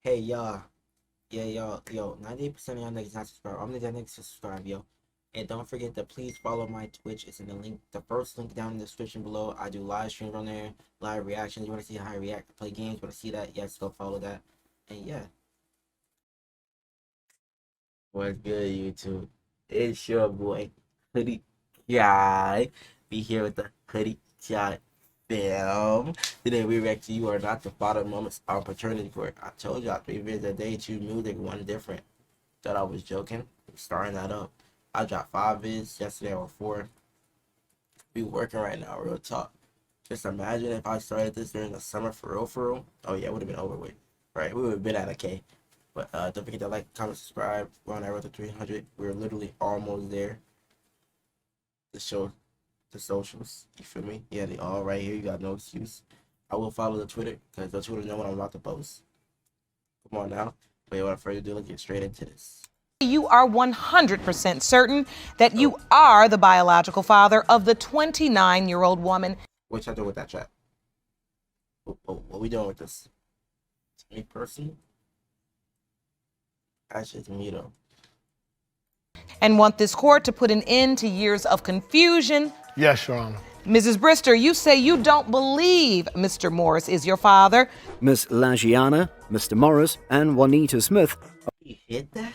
Hey y'all, yeah y'all, yo, 98% of y'all niggas not subscribed. I'm the niggas to subscribe, yo. And don't forget to please follow my Twitch. It's in the link, the first link down in the description below. I do live streams on there, live reactions. You want to see how I react to play games? Want to see that? Yes, go follow that. And yeah. What's good, YouTube? It's your boy, Hoodie Guy. Be here with the Hoodie Guy film. Today we react to You Are Not the Father Moments on Paternity Court. I told y'all 3 videos a day, 2 music, 1 different. Thought I was joking. I'm starting that up. I dropped 5 vids yesterday or 4. We working right now, real talk. Just imagine if I started this during the summer for real. Oh yeah, it would have been over with. Right, we would have been at a K. But don't forget to like, comment, subscribe. We're on our road to 300. We're literally almost there. The socials, you feel me? Yeah, they all right here. You got no excuse. I will follow the Twitter because the Twitter know what I'm about to post. Come on now. But without further ado, let's get straight into this. You are 100% certain that you are the biological father of the 29-year-old woman. What y'all doing with that chat? What we doing with this? Me personally? That's just me though. And want this court to put an end to years of confusion. Yes, Your Honor. Mrs. Brister, you say you don't believe Mr. Morris is your father. Miss Lagiana, Mr. Morris, and Juanita Smith He hit that?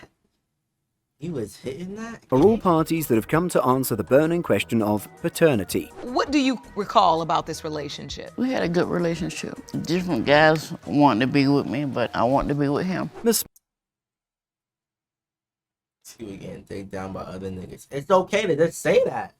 He was hitting that? are all parties that have come to answer the burning question of paternity. What do you recall about this relationship? We had a good relationship. Different guys wanted to be with me, but I wanted to be with him. Miss He was getting taken down by other niggas. It's okay to just say that.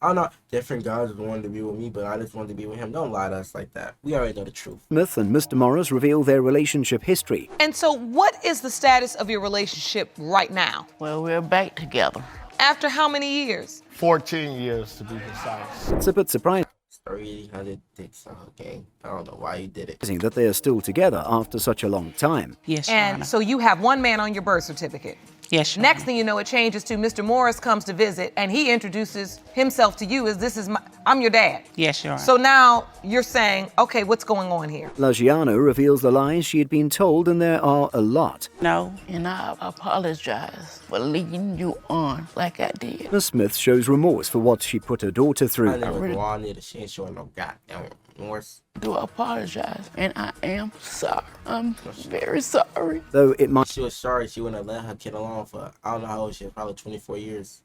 I don't know. Different guys wanted to be with me, but I just wanted to be with him. Don't lie to us like that. We already know the truth. Smith and Mr. Morris reveal their relationship history. And so what is the status of your relationship right now? Well, we're back together. After how many years? 14 years to be precise. It's a bit surprising 300 dicks. Okay. I don't know why you did it. that they are still together after such a long time. Yes, Your Honor. And so you have one man on your birth certificate. Yes, Your Next Honor. thing you know, it changes to Mr. Morris comes to visit and he introduces himself to you as I'm your dad. Yes, Your Honor. So now you're saying, okay, what's going on here? Lagiano reveals the lies she had been told, and there are a lot. No, and I apologize for leading you on like I did. Miss Smith shows remorse for what she put her daughter I through. never wanted. She ain't showing no goddamn remorse. Do apologize, and I am sorry. I'm very sorry. Though it might She was sorry she wouldn't have let her kid alone for, I don't know how old she was, probably 24 years.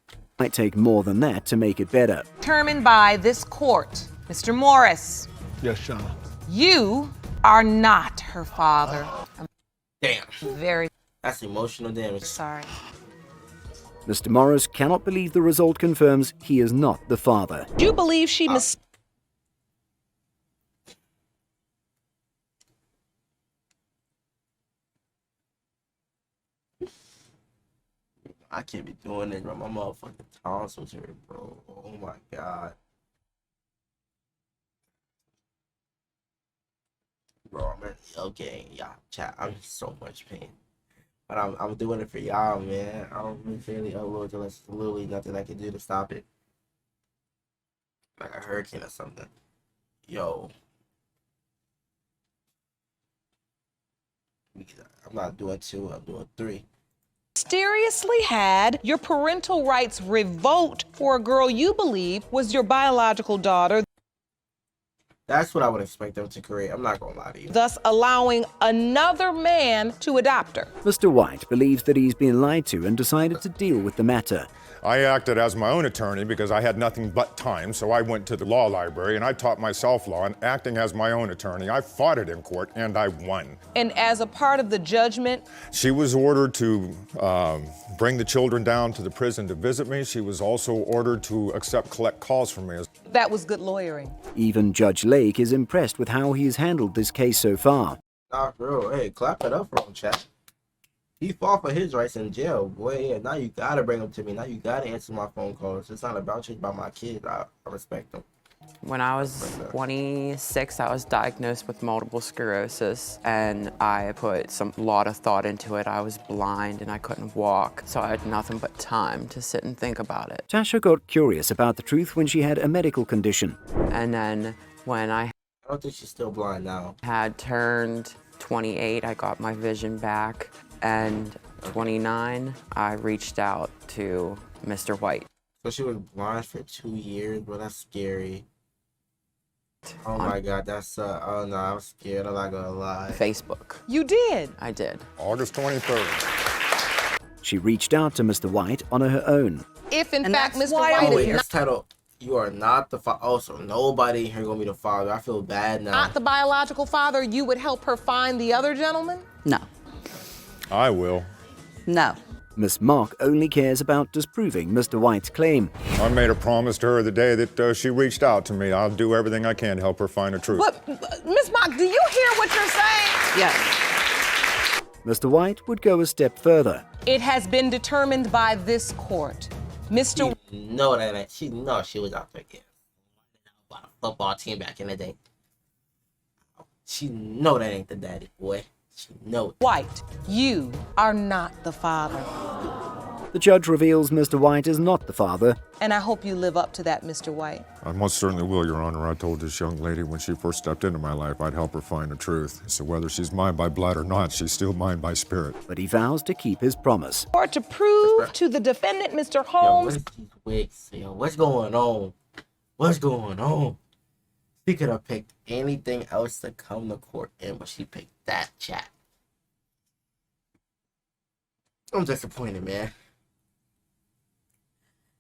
take more than that to make it better. Determined by this court, Mr. Morris, Yes, Your Honor. you are not her father. Damn. I'm very That's emotional damage. sorry. Mr. Morris cannot believe the result confirms he is not the father. Do you believe she I can't be doing this, bro. My motherfucking tonsils here, bro. Oh my god. Bro, man. Okay, yeah, chat. I'm in so much pain. But I'm doing it for y'all, man. I don't really upload till there's literally nothing I can do to stop it. Like a hurricane or something. Yo. I'm not doing 2, I'm doing 3. mysteriously had your parental rights revoked for a girl you believe was your biological daughter, That's what I would expect them to create. I'm not gonna lie to you. thus allowing another man to adopt her? Mr. White believes that he's been lied to and decided to deal with the matter. I acted as my own attorney because I had nothing but time, so I went to the law library and I taught myself law, and acting as my own attorney, I fought it in court and I won. And as a part of the judgment, She was ordered to bring the children down to the prison to visit me. She was also ordered to collect calls from me. that was good lawyering. Even Judge Lake is impressed with how he's handled this case so far. Nah, bro. Hey, clap it up for him, chat. He fought for his rights in jail, boy. Yeah, now you gotta bring him to me. Now you gotta answer my phone calls. It's not about you, it's about my kids. I respect them. When I was 26, I was diagnosed with multiple sclerosis, and I put a lot of thought into it. I was blind and I couldn't walk, so I had nothing but time to sit and think about it. Tasha got curious about the truth when she had a medical condition. And then when I I don't think she's still blind now. had turned 28, I got my vision back, and 29, I reached out to Mr. White. So she was blind for 2 years, bro. That's scary. Oh my God, that's oh no, I'm scared. I'm not gonna lie. Facebook. You did. I did. August 23rd. She reached out to Mr. White on her own. If in And fact that's Mr. why White Oh is wait, this title. You are not the father. Oh, so nobody here gonna be the father. I feel bad now. not the biological father, you would help her find the other gentleman? No. I will. No. Miss Mock only cares about disproving Mr. White's claim. I made a promise to her the day that she reached out to me. I'll do everything I can to help her find the truth. But, Miss Mock, do you hear what you're saying? Yes. Mr. White would go a step further. It has been determined by this court. Mr. She know that ain't. She know she was out there getting about a football team back in the day. She know that ain't the daddy, boy. She know it. White, you are not the father. The judge reveals Mr. White is not the father. And I hope you live up to that, Mr. White. I most certainly will, Your Honor. I told this young lady when she first stepped into my life I'd help her find the truth. So whether she's mine by blood or not, she's still mine by spirit. But he vows to keep his promise. Or to prove to the defendant, Mr. Yo, Holmes. what is these wigs? Yo, what's going on? What's going on? She could have picked anything else to come to court in, but she picked that chat. I'm disappointed, man.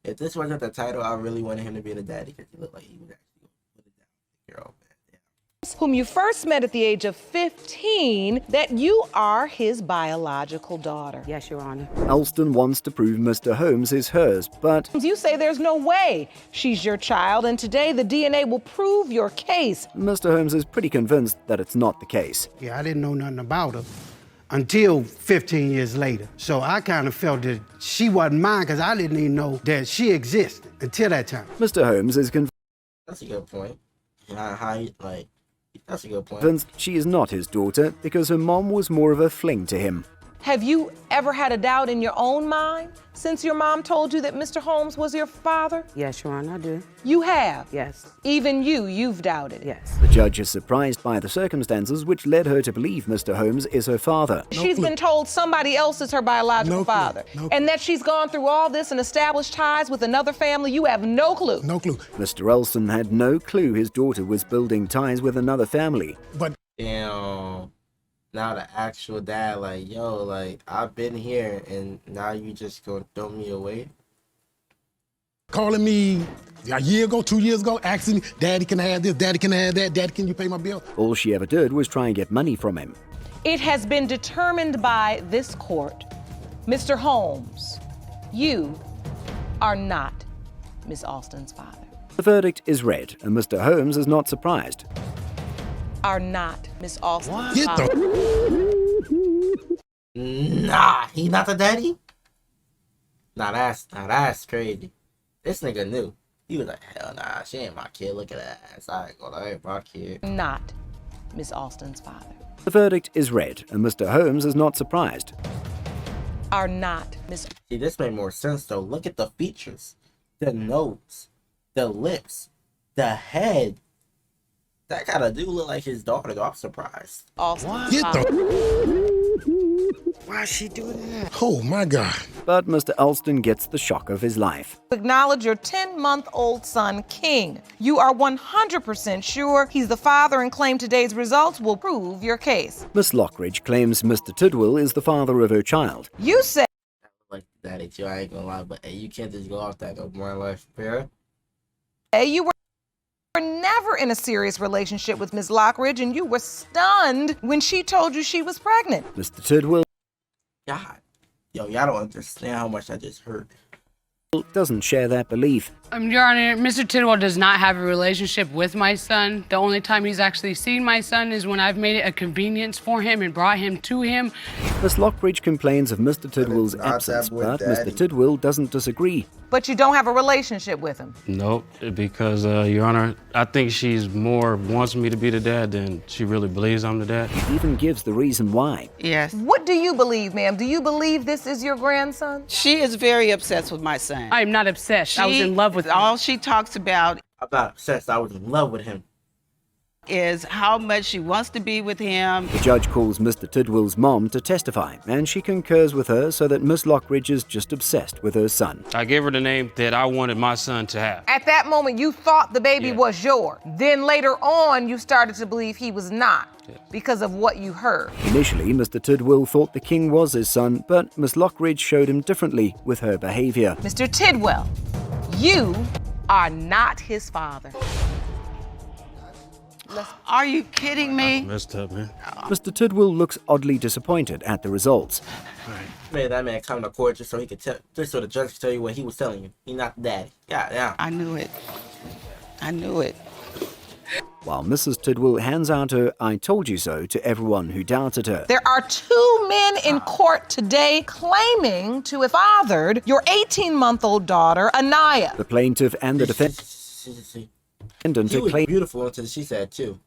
If this wasn't the title, I really wanted him to be the daddy because he looked like he was actually going to put it down. Girl, man. Yeah. Whom you first met at the age of 15, that you are his biological daughter. Yes, Your Honor. Alston wants to prove Mr. Holmes is hers, but You say there's no way she's your child, and today the DNA will prove your case. Mr. Holmes is pretty convinced that it's not the case. Yeah, I didn't know nothing about her until 15 years later. So I kind of felt that she wasn't mine because I didn't even know that she existed until that time. Mr. Holmes is That's a good point. That's a good point. convinced she is not his daughter because her mom was more of a fling to him. Have you ever had a doubt in your own mind since your mom told you that Mr. Holmes was your father? Yes, Your Honor, I do. You have? Yes. Even you've doubted. Yes. The judge is surprised by the circumstances which led her to believe Mr. Holmes is her father. She's been told somebody else is her biological father. And that she's gone through all this and established ties with another family. You have no clue. No clue. Mr. Elson had no clue his daughter was building ties with another family. But Damn. Now the actual dad, like, yo, like, I've been here, and now you just gonna throw me away? calling me a year ago, 2 years ago, asking me, Daddy, can I have this? Daddy, can I have that? Daddy, can you pay my bill? All she ever did was try and get money from him. It has been determined by this court, Mr. Holmes, you are not Miss Alston's father. The verdict is read, and Mr. Holmes is not surprised. Are not Miss Alston's Get father. Nah, he not the daddy? Nah, that's crazy. This nigga knew. He was like, hell nah, she ain't my kid. Look at that ass. I ain't gonna ain't my kid. Not Miss Alston's father. The verdict is read, and Mr. Holmes is not surprised. Are not Miss. See, this made more sense though. Look at the features, the nose, the lips, the head. That kind of do look like his daughter though. I'm surprised. Alston's Get father. Why is she doing that? Oh, my God. But Mr. Alston gets the shock of his life. Acknowledge your 10-month-old son, King. You are 100% sure he's the father and claim today's results will prove your case. Miss Lockridge claims Mr. Tidwell is the father of her child. You said Like daddy too. I ain't gonna lie, but hey, you can't just go off that no more in life, bro. you were never in a serious relationship with Miss Lockridge, and you were stunned when she told you she was pregnant. Mr. Tidwell God, yo, y'all don't understand how much I just heard. doesn't share that belief. Your Honor, Mr. Tidwell does not have a relationship with my son. The only time he's actually seen my son is when I've made it a convenience for him and brought him to him. Miss Lockridge complains of Mr. Tidwell's not that absence, boy but daddy. Mr. Tidwell doesn't disagree. But you don't have a relationship with him. Nope, because, Your Honor, I think she's more wants me to be the dad than she really believes I'm the dad. He even gives the reason why. Yes. What do you believe, ma'am? Do you believe this is your grandson? She is very obsessed with my son. I am not obsessed. I was in love with him. All she talks about. I'm not obsessed. I was in love with him. is how much she wants to be with him. The judge calls Mr. Tidwell's mom to testify, and she concurs with her so that Miss Lockridge is just obsessed with her son. I gave her the name that I wanted my son to have. At that moment, you thought the baby was yours. Then later on, you started to believe he was not because of what you heard. Initially, Mr. Tidwell thought the king was his son, but Miss Lockridge showed him differently with her behavior. Mr. Tidwell, you are not his father. Are you kidding me? Messed up, man. Mr. Tidwell looks oddly disappointed at the results. Man, that man come to court just so he could tell, just so the judge could tell you what he was telling you. He not the daddy. Yeah. I knew it. I knew it. While Mrs. Tidwell hands out her "I told you so" to everyone who doubted her. There are 2 men in court today claiming to have fathered your 18-month-old daughter, Anaya. The plaintiff and the defendant She was claim beautiful until she said too.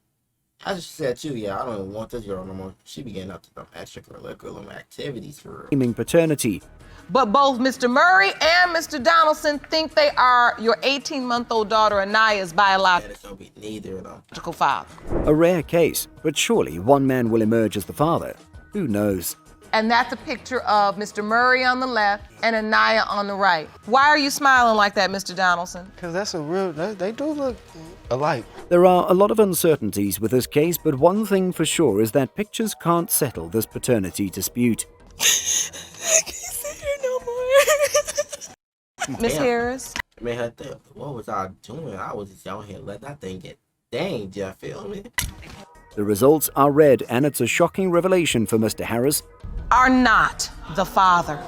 After she said too, I don't even want this girl no more. She began up to some extracurricular activities for real. claiming paternity. But both Mr. Murray and Mr. Donaldson think they are your 18-month-old daughter, Anaya's biological It's gonna be neither of them. father. A rare case, but surely one man will emerge as the father. Who knows? And that's a picture of Mr. Murray on the left and Anaya on the right. Why are you smiling like that, Mr. Donaldson? Because that's a real, they do look alike. There are a lot of uncertainties with this case, but one thing for sure is that pictures can't settle this paternity dispute. I can't sit here no more. Miss Harris? It made her think, what was I doing? I was just out here letting that thing get danged, you feel me? The results are read, and it's a shocking revelation for Mr. Harris. Are not the father.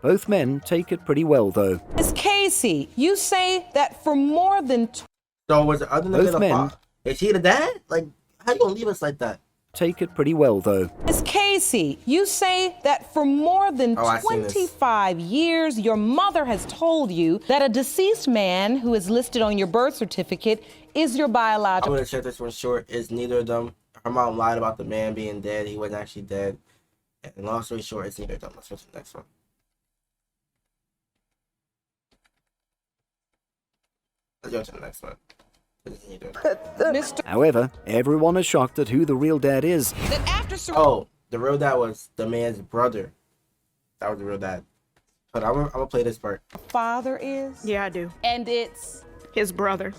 Both men take it pretty well, though. Miss Casey, you say that for more than So was the other Both nigga the men- father? Is he the dad? Like, how you gonna leave us like that? Take it pretty well, though. Miss Casey, you say that for more than Oh, I seen this. 25 years, your mother has told you that a deceased man who is listed on your birth certificate is your I'm biological. gonna check this one short. It's neither of them. Her mom lied about the man being dead. He wasn't actually dead. And long story short, it's neither of them. Let's go to the next one. Let's go to the next one. It's neither of them. Mr. However, everyone is shocked at who the real dad is. That after Oh, the real dad was the man's brother. That was the real dad. But I'm gonna play this part. father is? Yeah, I do. And it's His brother.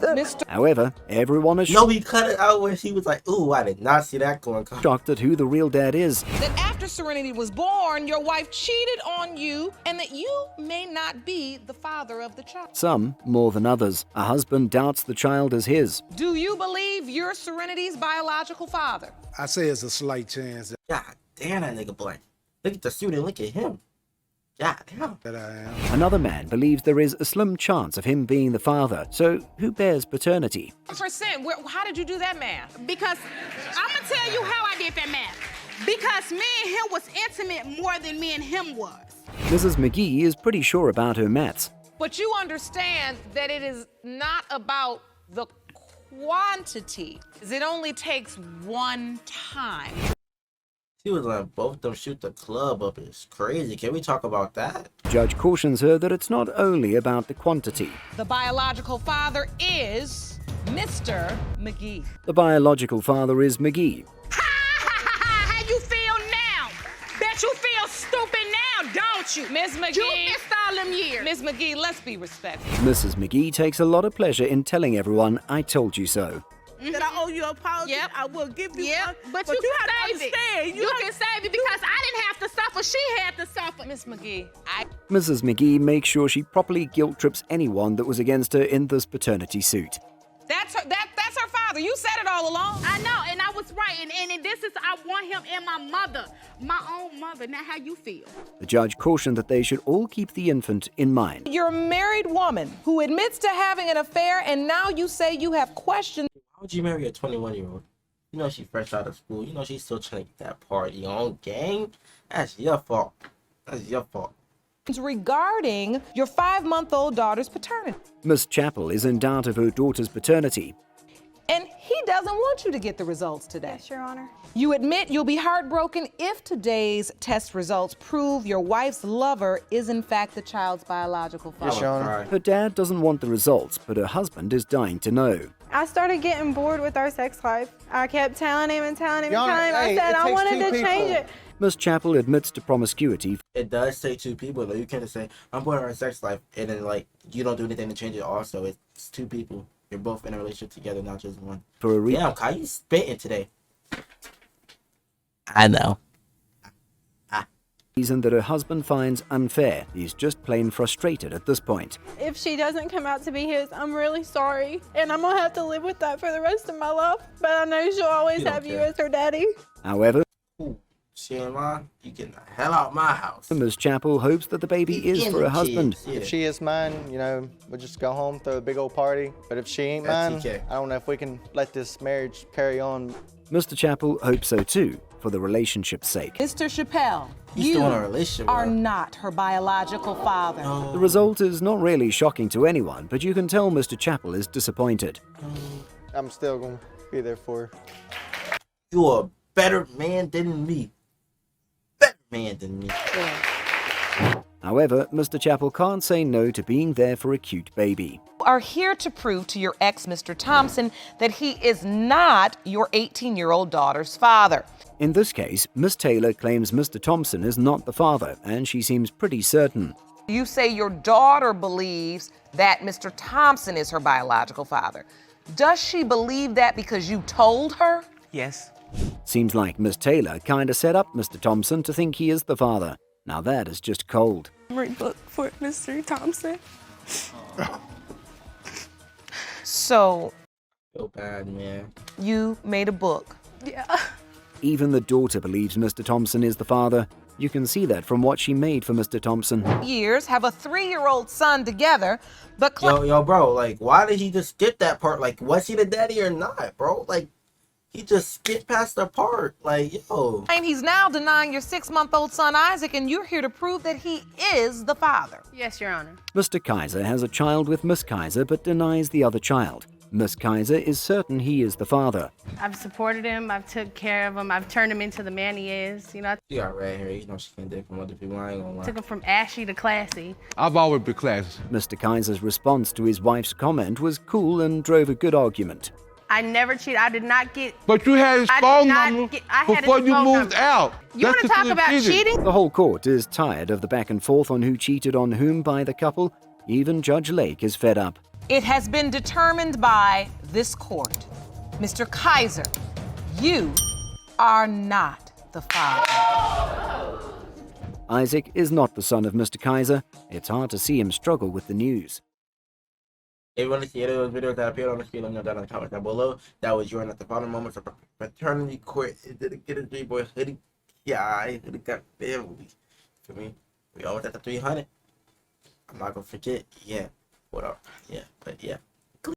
Mr. However, everyone is No, he cut it out where she was like, ooh, I did not see that going. shocked at who the real dad is. That after Serenity was born, your wife cheated on you and that you may not be the father of the child. Some more than others. A husband doubts the child is his. Do you believe you're Serenity's biological father? I say it's a slight chance God damn, that nigga black. Look at the suit and look at him. God damn. that I am. Another man believes there is a slim chance of him being the father. So, who bears paternity? Percent. How did you do that math? Because I'm gonna tell you how I did that math. Because me and him was intimate more than me and him was. Mrs. McGee is pretty sure about her maths. But you understand that it is not about the quantity. It only takes one time. She was letting both of them shoot the club up. It's crazy. Can we talk about that? Judge cautions her that it's not only about the quantity. The biological father is Mr. McGee. The biological father is McGee. How you feel now? Bet you feel stupid now, don't you? Miss McGee. You missed all them years. Miss McGee, let's be respectful. Mrs. McGee takes a lot of pleasure in telling everyone, "I told you so." That I owe you an apology. Yep. I will give you one. But you can have to save understand. it. You can save it because I didn't have to suffer. She had to suffer. Miss McGee, Mrs. McGee makes sure she properly guilt trips anyone that was against her in this paternity suit. that's her father. You said it all along. I know, and I was right. And this is, I want him and my mother, my own mother. Now, how you feel? The judge cautioned that they should all keep the infant in mind. You're a married woman who admits to having an affair, and now you say you have questions. Why would you marry a 21-year-old? You know she's fresh out of school. You know she's still trying to get that party on, gang. That's your fault. That's your fault. Regarding your 5-month-old daughter's paternity. Miss Chappell is in doubt of her daughter's paternity. And he doesn't want you to get the results today. Yes, Your Honor. You admit you'll be heartbroken if today's test results prove your wife's lover is in fact the child's biological father. Yes, Your Honor. Her dad doesn't want the results, but her husband is dying to know. I started getting bored with our sex life. I kept telling him and telling him Your and telling him. Honor, I said I wanted to change it. Miss Chappell admits to promiscuity. It does say two people, though. You can't just say, I'm putting her in sex life, and then, like, you don't do anything to change it also. It's two people. You're both in a relationship together, not just one. For a Damn, Kyle, you spitting today. I know. reason that her husband finds unfair. He's just plain frustrated at this point. If she doesn't come out to be his, I'm really sorry. And I'm gonna have to live with that for the rest of my life. But I know she'll always have you as her daddy. However, Shema, you get the hell out of my house. Ms. Chappell hopes that the baby is for her husband. If she is mine, you know, we'll just go home, throw a big old party. But if she ain't mine, I don't know if we can let this marriage carry on. Mr. Chappell hopes so too, for the relationship's sake. Mr. Chappelle, You still in a relationship, are bro. not her biological father. The result is not really shocking to anyone, but you can tell Mr. Chappell is disappointed. I'm still gonna be there for her. You're a better man than me. Better man than me. However, Mr. Chappell can't say no to being there for a cute baby. Are here to prove to your ex, Mr. Thompson, that he is not your 18-year-old daughter's father. In this case, Miss Taylor claims Mr. Thompson is not the father, and she seems pretty certain. You say your daughter believes that Mr. Thompson is her biological father. Does she believe that because you told her? Yes. Seems like Miss Taylor kinda set up Mr. Thompson to think he is the father. Now that is just cold. Read book for Mr. Thompson. So bad, man. You made a book. Yeah. Even the daughter believes Mr. Thompson is the father. You can see that from what she made for Mr. Thompson. Years, have a 3-year-old son together, but Yo, bro, like, why did he just skip that part? Like, was he the daddy or not, bro? Like, he just skipped past the part. Like, yo. And he's now denying your 6-month-old son Isaac, and you're here to prove that he is the father. Yes, Your Honor. Mr. Kaiser has a child with Miss Kaiser but denies the other child. Miss Kaiser is certain he is the father. I've supported him. I've took care of him. I've turned him into the man he is. You know, I She got red hair. You know she can't date from other people. I ain't gonna lie. took him from ashy to classy. I've always been classy. Mr. Kaiser's response to his wife's comment was cool and drove a good argument. I never cheated. I did not get. But you had his I did phone not number get- I had his before you phone moved number. out. You want to talk about cheating? The whole court is tired of the back and forth on who cheated on whom by the couple. Even Judge Lake is fed up. It has been determined by this court. Mr. Kaiser, you are not the father. Isaac is not the son of Mr. Kaiser. It's hard to see him struggle with the news. If you want to see any of those videos that appeared on the screen, let me know down in the comments down below. That was your at the bottom moments of Paternity Court. It didn't get a J-Boy hoodie. Yeah, I hoodie got family. For me, we almost at the 300. I'm not going to forget. Yeah. What up? Yeah, but yeah.